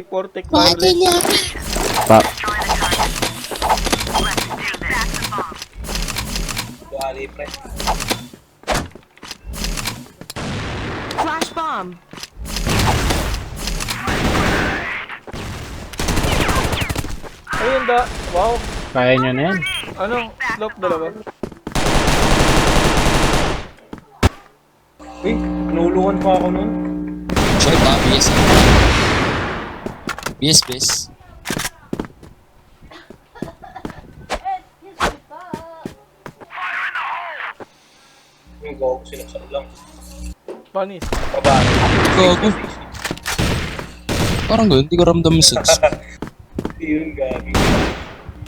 Portek wireless. Pa. Flash bomb. Ayun da. Wow. Kaya nyo na yan. Anong slope dalawa? Uy, nulungan pa ako nun. Short ah, BS. BS, BS. Uy, gawa ko sinaksak lang. Panis. Babae. Gago. Parang ganun, di ko ramdam yung sense. Hindi yun, gabi.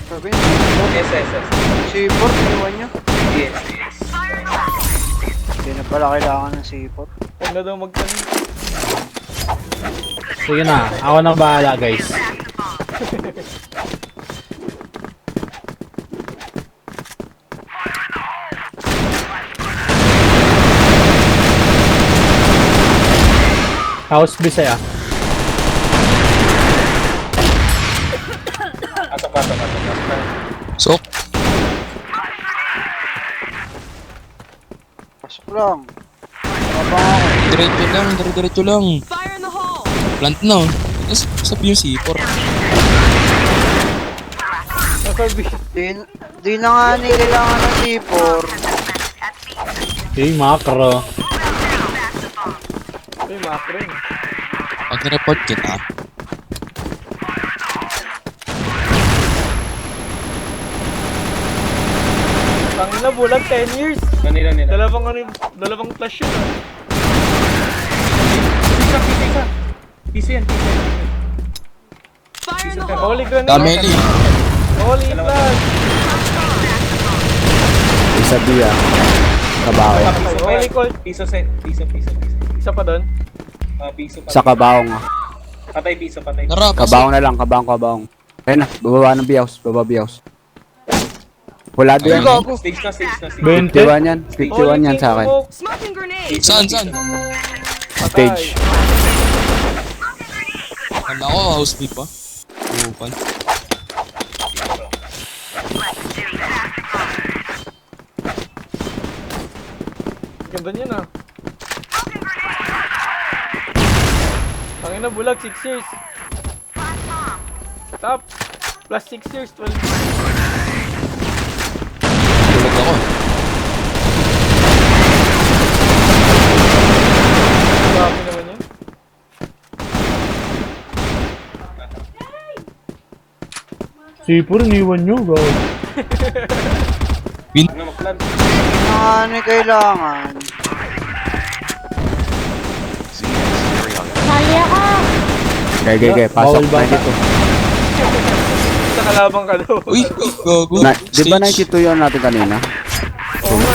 Sabi, SSS. C4, iniwan nyo. Yes, yes. Hindi na pala kailangan ng C4. Huwag na daw magkanin. Sige na, ako nang bahala guys. House Bisaya. Atak. Sok. Pasok lang. Abang ako. Diretso lang. Fire in the hole. Plant na. Sabi yung C4. Nasabi. Di na nga ni kailangan ng C4. Hey, macro. Ay, macro yun. Pag na-report kita, Tangina, bulag 10 years. Kanila nila. Dalawang flash yun. Ah. Pisa. Pisa yan. Fire in the hole. Holy grenade. Dameli. Holy flash. Isa biya. Kabaho. Holy cold. Piso. Isa pa doon. Piso pa. Sa kabaong. Patay piso. Tara, Kabaong na lang, kabaong. Ayun na, bababa ng biyaws, Pulado yan. Ayun. Stage na. 20. 51 yan, 51 yan sa akin. Smoking grenade. Saan? Stage. Kala ko, house beat pa. Upan. Ganda niyan ah. Tangina, bulag 6 years. Top. Plus 6 years, 12. Tulog ako. Grabe naman yun. Sipur, iniwan nyo, go. Ano mag-plan? Di na nga ni kailangan. Gaya, pasok Bawal ba? na dito. Sa kalabang ka daw. Uy, gago. Di ba 92 yun natin kanina? Oo nga.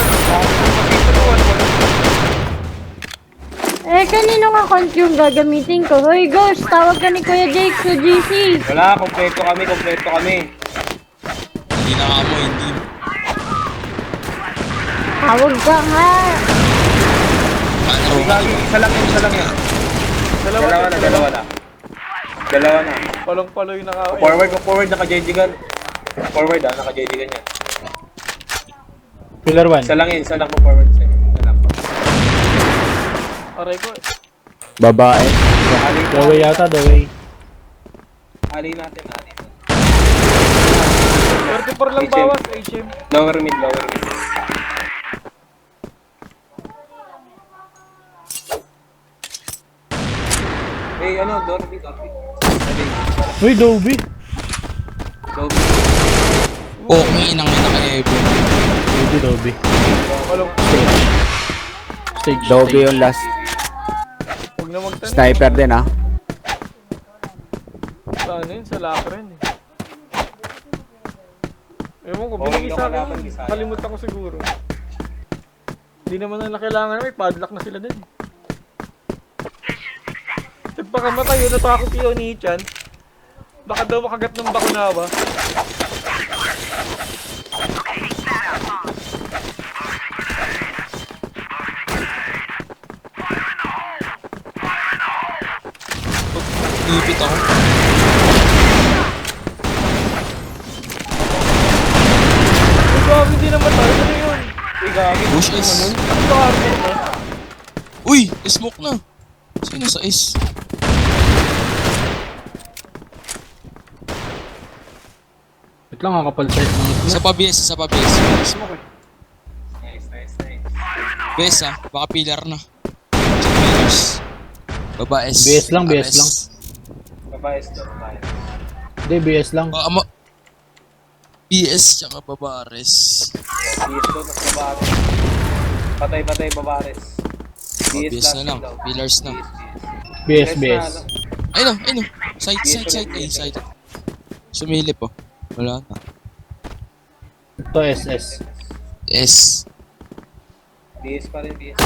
Kanino nga account yung gagamitin ko? Hoy, Ghost, tawag ka ni Kuya Jake sa GC. Wala, kompleto kami. Hindi na nga mo, hindi. Tawag ka nga. Ano? Gagi, isa lang yan. Dalawa na. Palong-palo yung naka... Forward, naka-JJ-gun. Forward naka-JJ-gun yan. Pillar 1. Isa lang po forward sa'yo. Isa lang po. Aray ko. Babae. The way yata, the way. Ali natin. 34 lang bawas, HM. Lower mid. Eh, Dorby. Uy, Dobby. Oh, may inang naka-evo. Dobby. Palong. Stage. Dobby yung last. Huwag na magtanong. Sniper din ah. Saan yun? Sa locker yun eh. Ewan ko, binigay sa akin yun. Kalimutan ko siguro. Hindi naman na kailangan, may padlock na sila din. Nagpakamatay yun, natakot yun ni Ichan. Baka daw makagat ng bakunawa. Nipit ako. Ay, grabe, hindi naman tayo. Ano yun? Uy, gagi. Push S. Ang karma mo. Uy! Smoke na! Sino sa S? Wait lang, kakapal sa ng Isa pa BS, isa pa BS. Smoke eh. Nice, nice, nice. BS ah, baka pillar na. Check pillars. Baba S. BS lang, BS S. lang. Babayas daw, babayas. Hindi, BS lang. Baka BS tsaka babares. DS daw, mas babares. Patay, babares. BS na lang, pillars na. BS, BS. Ayun o, ayun o. Side, side, side, A, side. Sumilip oh. Wala na. Ito, SS. S. DS pa rin, DS.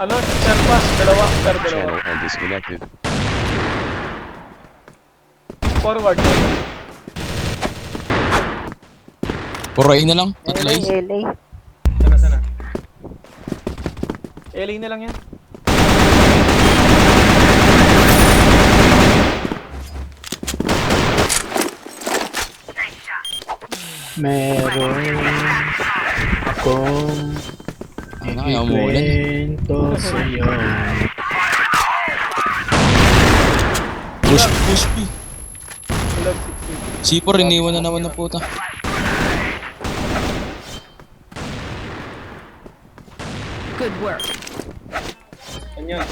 Ano? Per pass. Dalawa. Per dalawa. Channel and disconnected. Forward. Puro A na lang, tatlo A. LA. Sana. LA na lang yan. Meron akong Ay na, kaya umuulan. ikwento sa'yo. Push, push B. Love 60. C4, iniwan na naman na puta. Good work. Ano yun?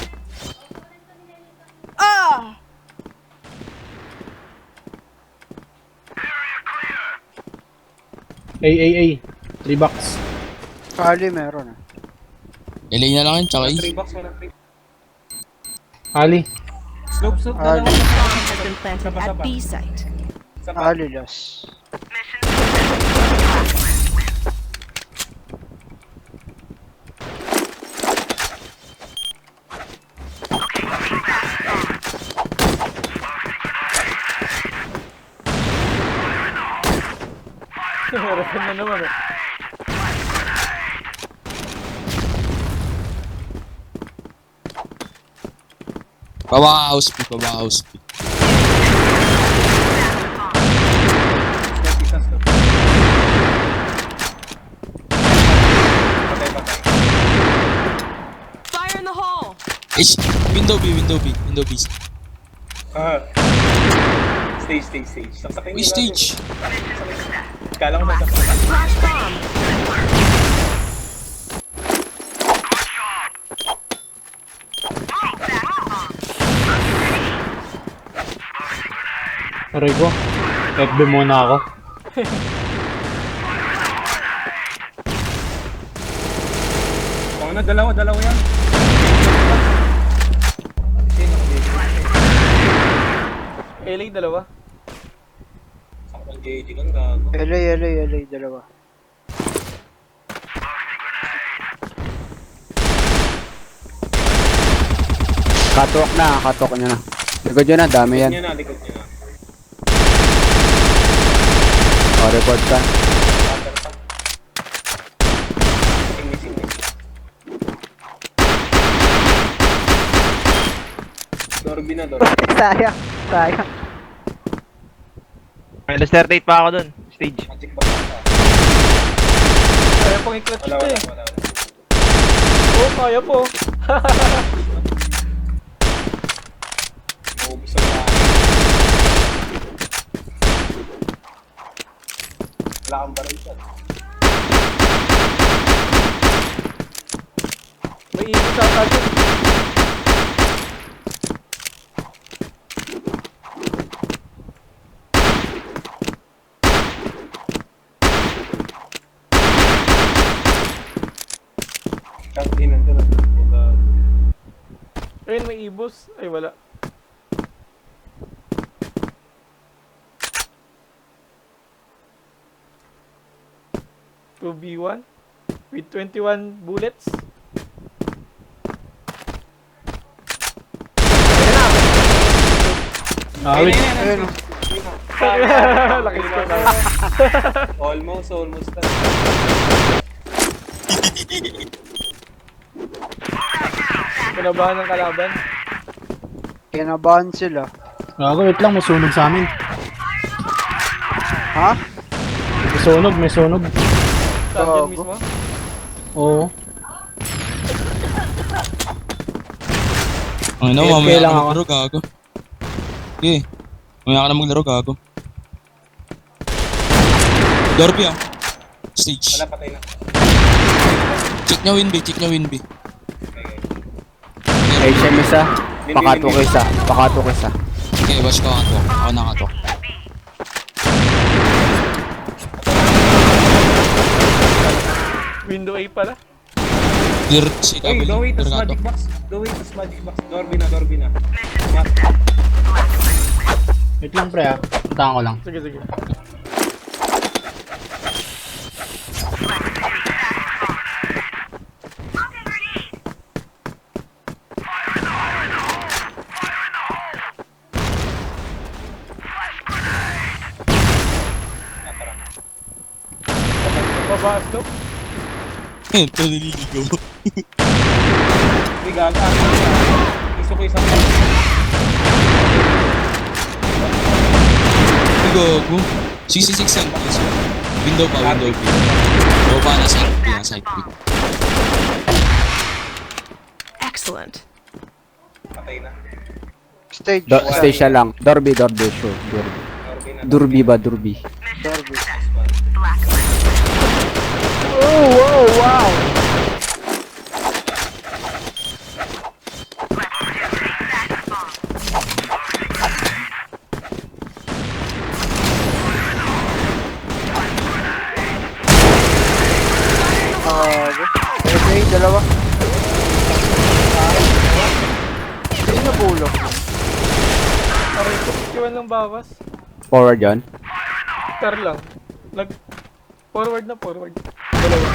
A. 3 box. Kali meron ah. LA na lang yun, tsaka A. 3 box, walang 3. Ali. Slope, Ali. Has been planted at B site. Sa pa. Kali loss. Harapan na naman eh. Baba house B, baba house B. Fire in the hole. H, window B, window B, window B. Ah. Stage. Saksakin Uy, stage. Kala ko sasaksakin. Flash bomb. Aray ko. FB muna ako. Oo na, dalawa yan. LA dalawa. Sakal JD kang gago. LA, dalawa. Catwalk niya na. Likod yun na, dami yan. Likod niya na. O, report ka. Counter pa. Missing. Dorby na. Sayang. Minus 38 pa ako dun. Stage. Magic box na. Kaya pang i-clutch ito eh. Wala. Oo, kaya po. Maubos ang lahat. Wala kang baril siya. May ibig sa atin. Kantinan ko na. Ayun, may ibos. Ay, wala. 2v1 with 21 bullets. Wait. Ayun. Laki ko na. Almost na. Kalabahan ng kalaban. Kinabahan sila. Gago, wait lang, may sunog sa amin. Ha? May sunog. Saan Gago. dyan mismo? Oo. Ang ina, AFK mamaya lang ka ako. maglaro, gago. Okay. Mamaya ka na maglaro, gago. Dorby ah. Stage. Wala, patay na. Check niya win B. HM isa. Pakatok isa. Okay, watch ko katok. Ako nakatok. Window A pala. Clear si Hey, Kabel. go wait, tas Clear magic katok. box. Go wait, tas magic box. Dorby na. Wait lang, pre, ah. Puntahan ko lang. Sige. Pabaas no? Ito nililigaw. Hindi gaga. Gusto ko isang Gago. 66 yan. Window B. Baba na side B. Excellent. patay na. Stage Stay siya lang. Dorby, sure. Dorby na. Durbi. Dorby. Okay, dalawa. Sino na pulo? Aray ko, iwan lang bawas. Forward yan. Tar lang. Forward. Dalawa.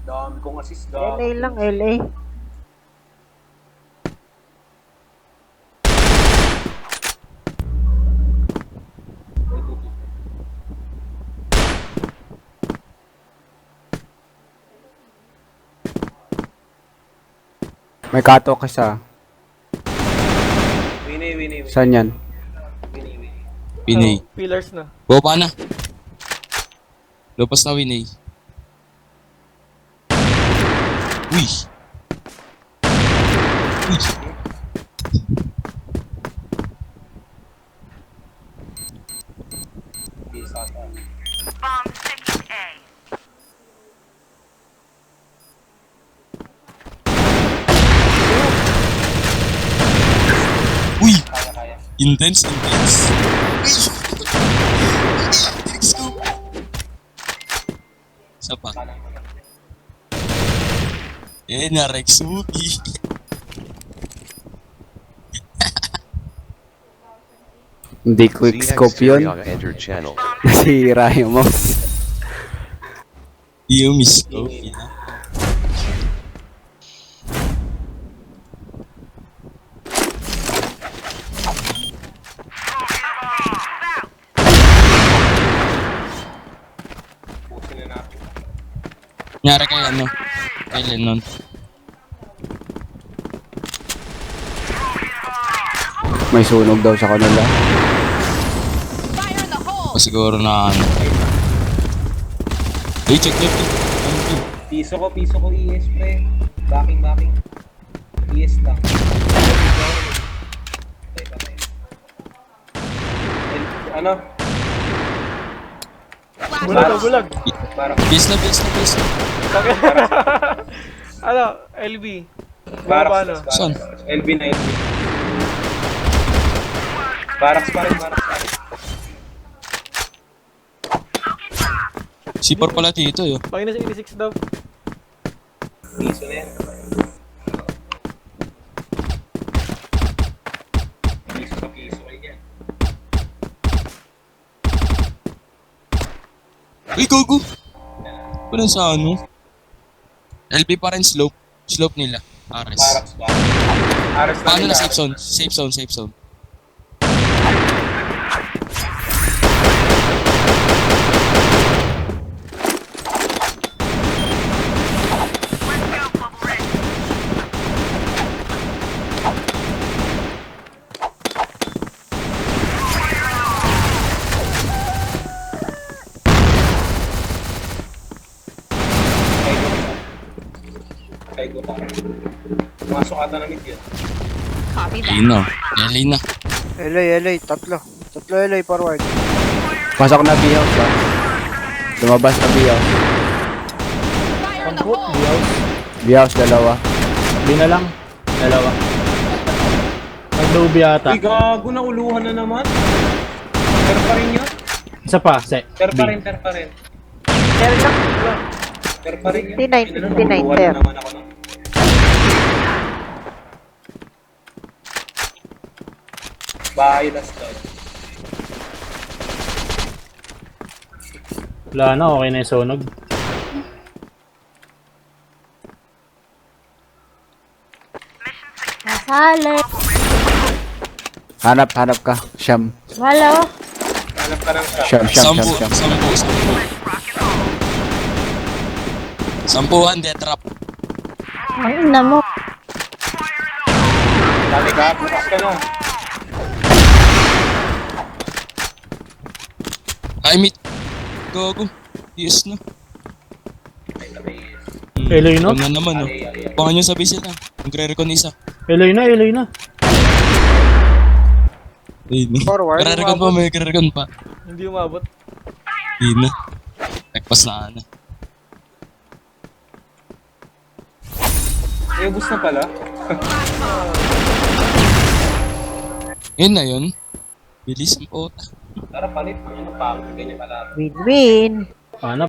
Dami kong assist. LA lang, LA. May katok isa. Winnie. Saan yan? Winay. Oh, pillars na. Baba na. Lupas na Winay. Uy. Uy! Intense. Let's go. Isa pa. Na Rex movie. Hindi quick scope yun. Nasira yung mouse. You miss ko. Pusin na natin. Nyari kay ano? Kay Lennon. May sunog daw sa kanila. Fire in the hole. O siguro na ano. Hey, check left. Piso ko ES pre. Backing. ES lang. Ano? Bulag. Parang Base na. Ano, LB. Barracks. Baba na. Saan? LB na. Barracks pa rin. Si Por pala dito yun. Pangina sa 86 daw. piso na yan. Piso sa piso rin yan. Uy, gogo! Wala sa ano? LB pa rin slope. Slope nila. Ares. Parax ba? Aras na Paano nila. na safe zone? Safe zone, safe zone. Kay go pa. Masok ata na mid yun. Copy that. Lina. Lina. LA, tatlo. Tatlo LA forward. Pasok na B-house ah. Lumabas na B-house. Fire in the Sampu, hole. B-house. B-house dalawa. B na lang. Dalawa. Nag-lobby ata. Uy, gago na uluhan na naman. Ter pa rin yun. Isa pa, Ter B. pa rin, ter pa rin. Ter lang. Ter pa rin yun. 59, Ina na, 59, uluhan ter. na naman ako nun. Bahay last daw. Wala na, okay na yung sunog. Nasali. Hanap ka. Siyam. Wala oh. Hanap ka ng shot. Siyam. Sampu. Sampuhan, death trap. Ang ina mo. Dami ka, bukas ka na. Ay, meet. Gogo. Yes na. Eloy no? Ano na naman, oh. Baka nyo sabi sila. Magre-recon isa. Eloy na. Ayun. Forward, Magre-recon pa, may magre-recon pa. Hindi umabot. Ayun na. Nagpas na na. Eh, bus na pala. Yun na yun. Bilis ang pota. Tara, palit. Ano pa? Ganyan pala. Win-win. Paano?